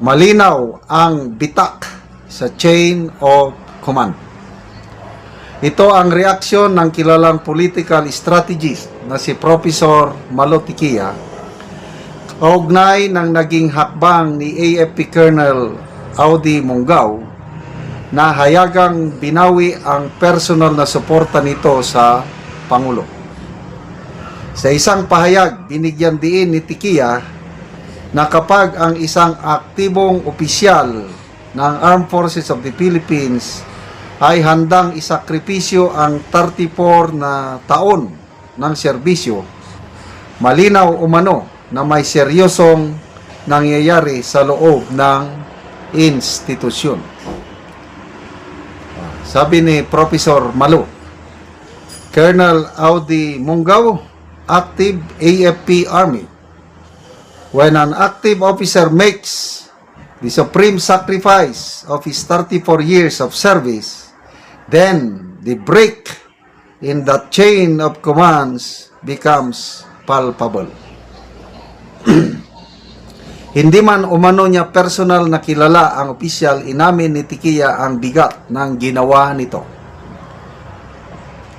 malinaw ang bitak sa chain of command. Ito ang reaksyon ng kilalang political strategist na si Professor Malo Tiquia kaugnay ng naging hakbang ni AFP Colonel Audi Monggao na hayagang binawi ang personal na suporta nito sa Pangulo. Sa isang pahayag, binigyan diin ni Tiquia na kapag ang isang aktibong opisyal ng Armed Forces of the Philippines ay handang isakripisyo ang 34 na taon ng serbisyo, malinaw umano na may seryosong nangyayari sa loob ng institusyon. Sabi ni Professor Malo, Colonel Audi Monggao, active AFP Army. When an active officer makes the supreme sacrifice of his 34 years of service, then the break in the chain of commands becomes palpable. Hindi man umano niya personal na kilala ang opisyal, inamin ni Tiquia ang bigat ng ginawa nito.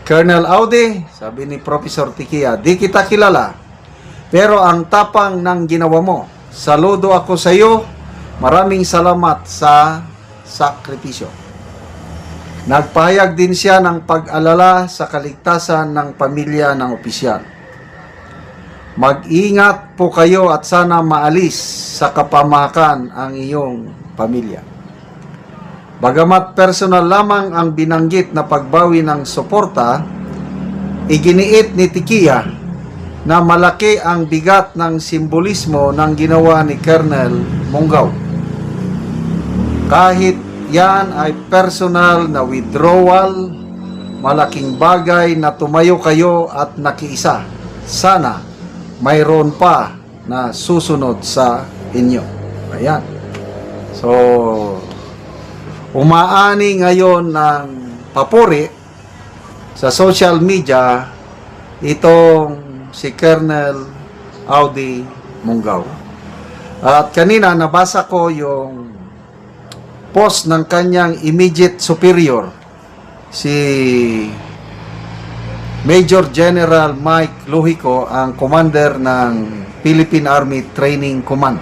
Colonel Audi, sabi ni Professor Tiquia, di kita kilala, pero ang tapang ng ginawa mo. Saludo ako sa iyo. Maraming salamat sa sakripisyo. Nagpahayag din siya ng pag-alala sa kaligtasan ng pamilya ng opisyal. Mag-ingat po kayo at sana maalis sa kapamahakan ang iyong pamilya. Bagamat personal lamang ang binanggit na pagbawi ng suporta, iginiit ni Tiquia na malaki ang bigat ng simbolismo ng ginawa ni Colonel Monggao. Kahit yan ay personal na withdrawal, malaking bagay na tumayo kayo at nakiisa. Sana mayroon pa na susunod sa inyo. Ayan. So, umaani ngayon ng papuri sa social media itong si Colonel Audi Monggao. At kanina nabasa ko yung post ng kanyang immediate superior, si Major General Mike Lohico, ang commander ng Philippine Army Training Command.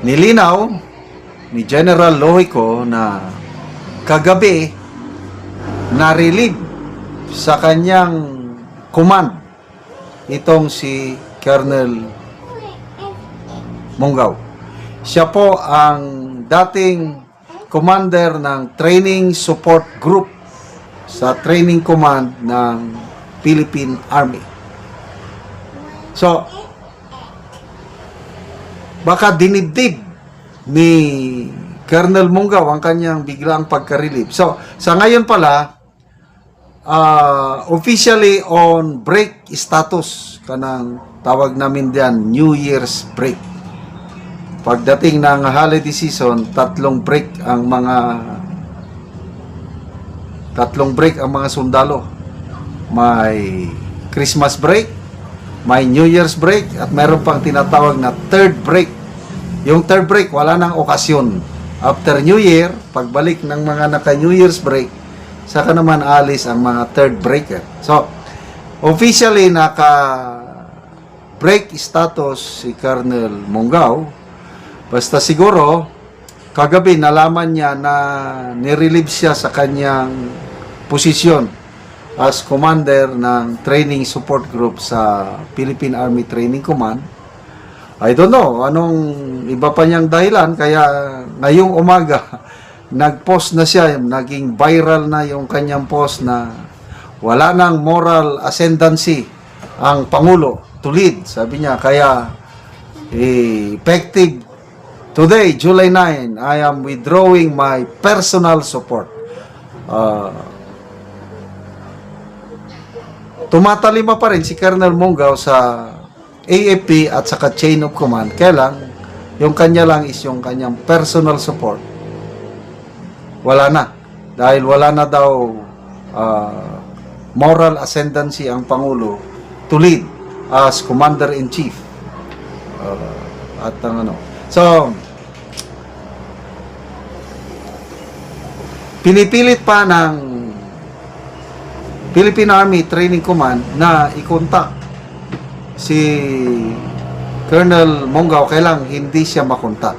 Nilinaw ni General Lohico na kagabi na-relieve sa kanyang command itong si Colonel Monggao. Siya po ang dating commander ng Training Support Group sa Training Command ng Philippine Army. So, baka dinibdib ni Colonel Monggao ang kanyang biglang pagka-relieve. So, sa ngayon pala, officially on break status, kanang tawag namin diyan, New Year's break. Pagdating ng holiday season, tatlong break ang mga sundalo. May Christmas break, may New Year's break, at mayroon pang tinatawag na third break. Yung third break, wala nang okasyon. After New Year, pagbalik ng mga naka-New Year's break, saka naman alis ang mga third breaker. So, officially naka-break status si Colonel Monggao. Basta siguro, kagabi nalaman niya na nirelieve siya sa kanyang posisyon as commander ng training support group sa Philippine Army Training Command. I don't know, anong iba pa niyang dahilan, kaya ngayong umaga, nag-post na siya, naging viral na yung kanyang post na wala nang moral ascendancy ang Pangulo to lead. Sabi niya, kaya effective today, July 9, I am withdrawing my personal support. Tumatalima pa rin si Colonel Monggao sa AFP at saka chain of command. Kaya lang, yung kanya lang is yung kanyang personal support. Wala na. Dahil wala na daw moral ascendancy ang Pangulo to lead as Commander-in-Chief. So, pinipilit pa ng Philippine Army Training Command na i-contact si Colonel Monggaw, kailang hindi siya makontak.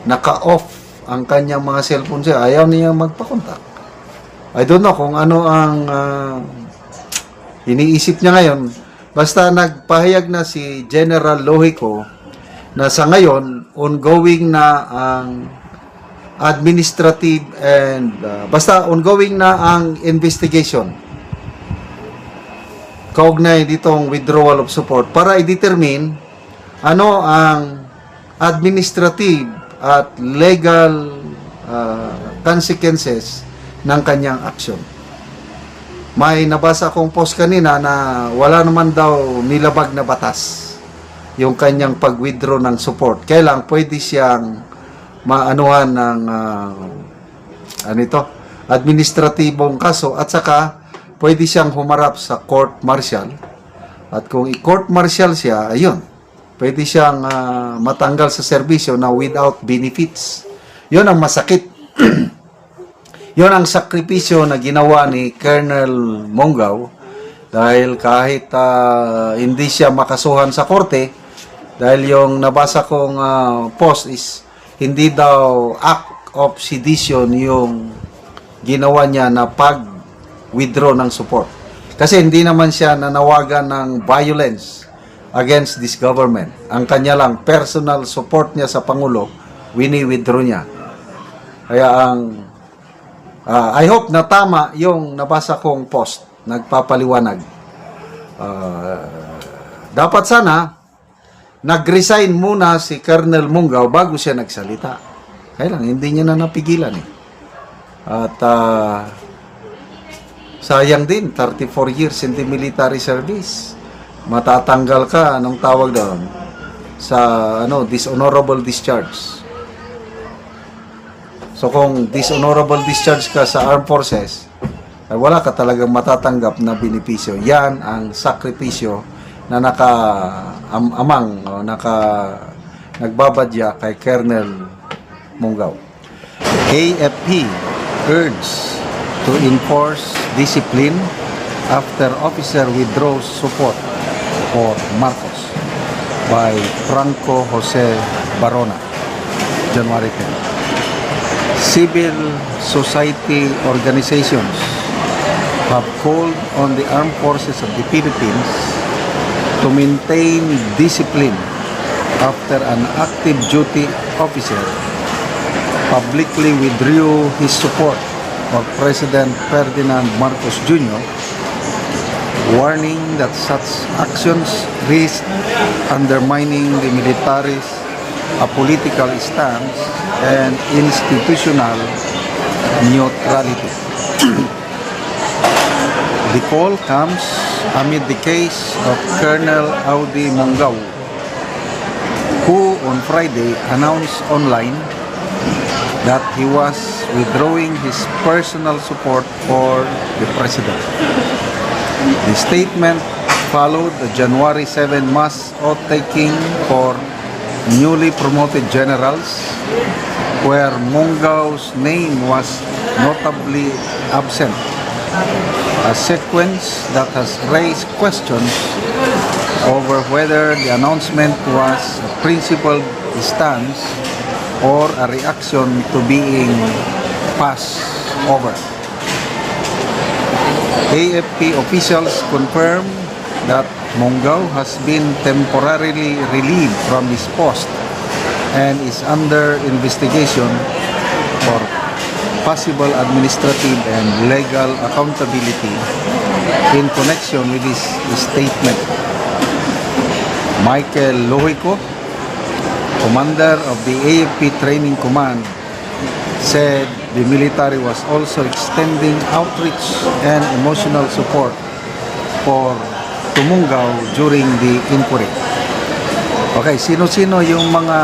Naka-off ang kanyang mga cellphone siya. Ayaw niya magpakontak. I don't know kung ano ang iniisip niya ngayon. Basta nagpahayag na si General Lohico na sa ngayon, ongoing na ang administrative and basta ongoing na ang investigation kaugnay ditong withdrawal of support para i-determine ano ang administrative at legal consequences ng kanyang action. May nabasa akong post kanina na wala naman daw nilabag na batas yung kanyang pag-withdraw ng support. Kailang pwede siyang maanuhan ng administratibong kaso at saka pwede siyang humarap sa court martial. At kung i-court martial siya, ayun, pwede siyang matanggal sa serbisyo na without benefits. Yun ang masakit. Yun ang sakripisyo na ginawa ni Colonel Monggaw dahil kahit hindi siya makasuhan sa korte, dahil yung nabasa kong post is hindi daw act of sedition yung ginawa niya na pag-withdraw ng support. Kasi hindi naman siya nanawagan ng violence against this government. Ang kanya lang, personal support niya sa Pangulo, wini-withdraw niya. Kaya I hope na tama yung nabasa kong post, nagpapaliwanag. Dapat sana, nag-resign muna si Colonel Monggaw bago siya nagsalita. Kaya lang, hindi niya na napigilan eh. At sayang din, 34 years in the military service. Matatanggal ka, anong tawag doon? Sa dishonorable discharge. So kung dishonorable discharge ka sa armed forces, ay wala ka talagang matatanggap na benepisyo. Yan ang sakripisyo na nagbabadya kay Colonel Monggaw. AFP urges to enforce discipline after officer withdraws support for Marcos by Franco Jose Barona, January 10. Civil society organizations have called on the armed forces of the Philippines to maintain discipline after an active duty officer publicly withdrew his support for President Ferdinand Marcos Jr., warning that such actions risk undermining the military's political stance and institutional neutrality. The call comes amid the case of Colonel Audi Monggaw, who on Friday announced online that he was withdrawing his personal support for the president. The statement followed the January 7 mass oath-taking for newly promoted generals, where Monggaw's name was notably absent. A sequence that has raised questions over whether the announcement was a principled stance or a reaction to being passed over. AFP officials confirm that Monggaw has been temporarily relieved from his post and is under investigation for possible administrative and legal accountability in connection with his statement. Michael Lohico, commander of the AFP Training Command, said the military was also extending outreach and emotional support for Monggaw during the inquiry. Okay, sino-sino yung mga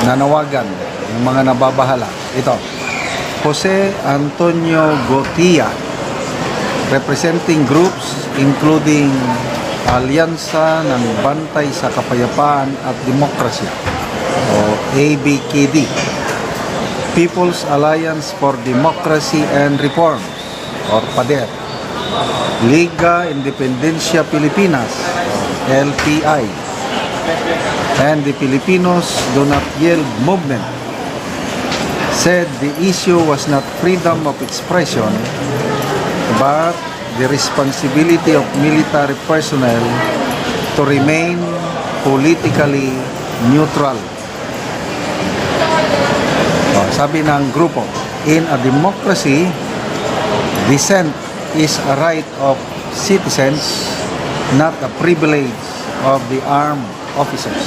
nanawagan, yung mga nababahala? Ito, Jose Antonio Gotia, representing groups including Alyansa ng Bantay sa Kapayapaan at Demokrasya, ABKD, People's Alliance for Democracy and Reform, or PADER, Liga Independencia Pilipinas, LPI, and the Filipinos Do Not Yield Movement, said the issue was not freedom of expression, but the responsibility of military personnel to remain politically neutral. Sabi ng grupo, in a democracy, dissent is a right of citizens, not a privilege of the armed officers.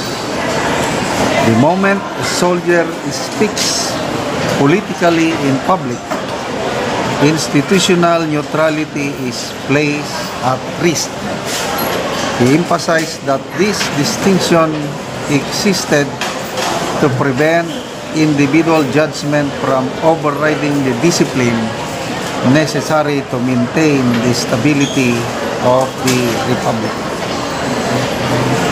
The moment a soldier speaks politically in public, institutional neutrality is placed at risk. He emphasized that this distinction existed to prevent individual judgment from overriding the discipline necessary to maintain the stability of the republic.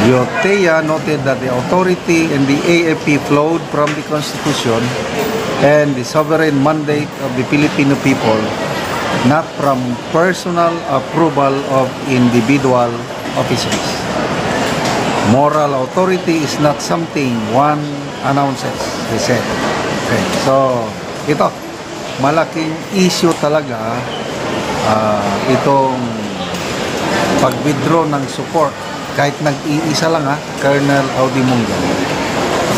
Yoteya noted that the authority in the AFP flowed from the Constitution and the sovereign mandate of the Filipino people, not from personal approval of individual officers. Moral authority is not something one announces, he said. Okay. So, ito, malaking issue talaga itong pag-withdraw ng support kahit nag-iisa lang Colonel Audi Munggaw.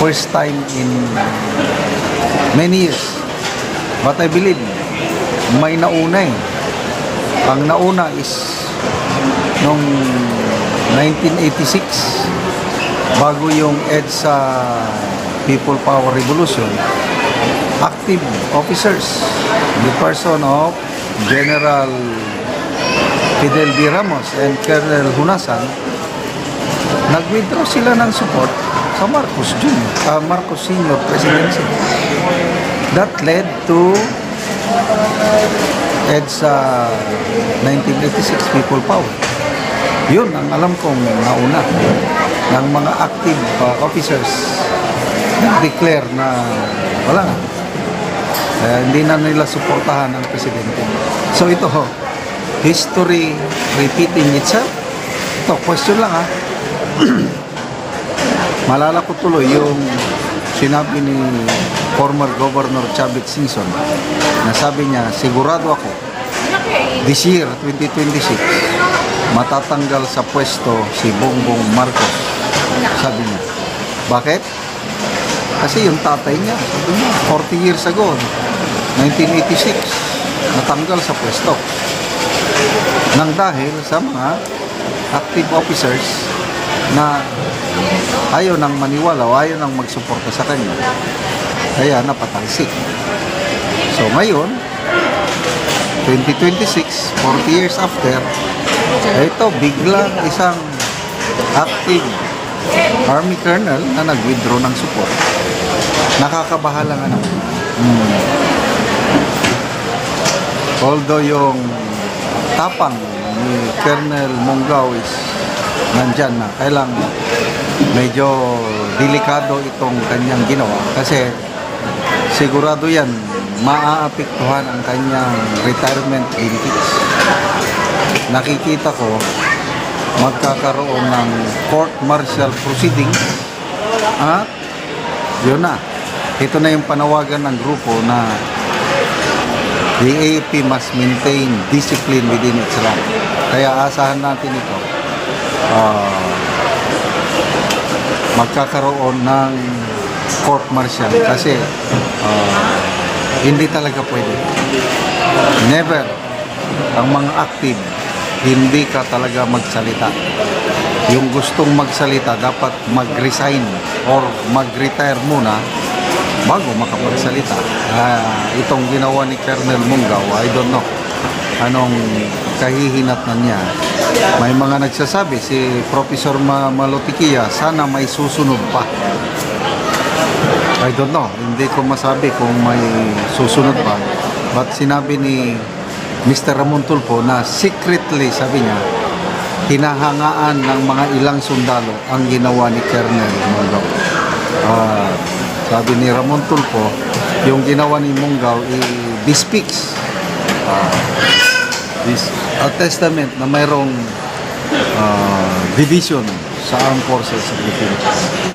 First time in many years. But I believe may nauna Ang nauna is noong 1986 bago yung EDSA People Power Revolution, active officers, the person of General Fidel V. Ramos and Colonel Hunasan, nag-withdraw sila ng support sa Marcos Jr., Marcos Sr. presidency. That led to EDSA 1986 People Power. Yun ang alam kong nauna ng mga active officers nag-declare na wala na. Hindi na nila suportahan ang presidente. So ito history repeating itself. Ito, question lang Malala ko tuloy yung sinabi ni former Governor Chavit Singson na sabi niya, sigurado ako this year, 2026, matatanggal sa pwesto si Bongbong Marcos. Sabi niya. Bakit? Kasi yung tatay niya, sabi niya, 40 years ago, 1986, natanggal sa pwesto. Nang dahil sa mga active officers na ayaw nang maniwala o ayaw nang magsuporta sa kanya. Kaya napatalsik. So ngayon, 2026, 40 years after, ito biglang isang active Army Colonel na nag-withdraw ng support. Nakakabahala nga naman. Although yung tapang ni Colonel Munggaw is nandyan na, kailang medyo delikado itong kanyang ginawa kasi sigurado yan maaapektuhan ang kanyang retirement benefits. Nakikita ko magkakaroon ng court martial proceedings at yun na, ito na yung panawagan ng grupo na the AFP must maintain discipline within its rank. Kaya asahan natin ito magkakaroon ng court martial kasi hindi talaga pwede. Never ang mga active hindi ka talaga magsalita. Yung gustong magsalita dapat mag-resign or mag-retire muna bago makapagsalita. Itong ginawa ni Colonel Munggaw, I don't know anong kahihinatnan niya. May mga nagsasabi, si Professor Malotikia, sana may susunod pa. I don't know, hindi ko masabi kung may susunod pa. But sinabi ni Mr. Ramon Tulfo na secretly, sabi niya, hinahangaan ng mga ilang sundalo ang ginawa ni Colonel Munggaw. Sabi ni Ramon Tulfo, yung ginawa ni Munggaw bespeaks this testament na mayroong division sa armed forces of the Philippines.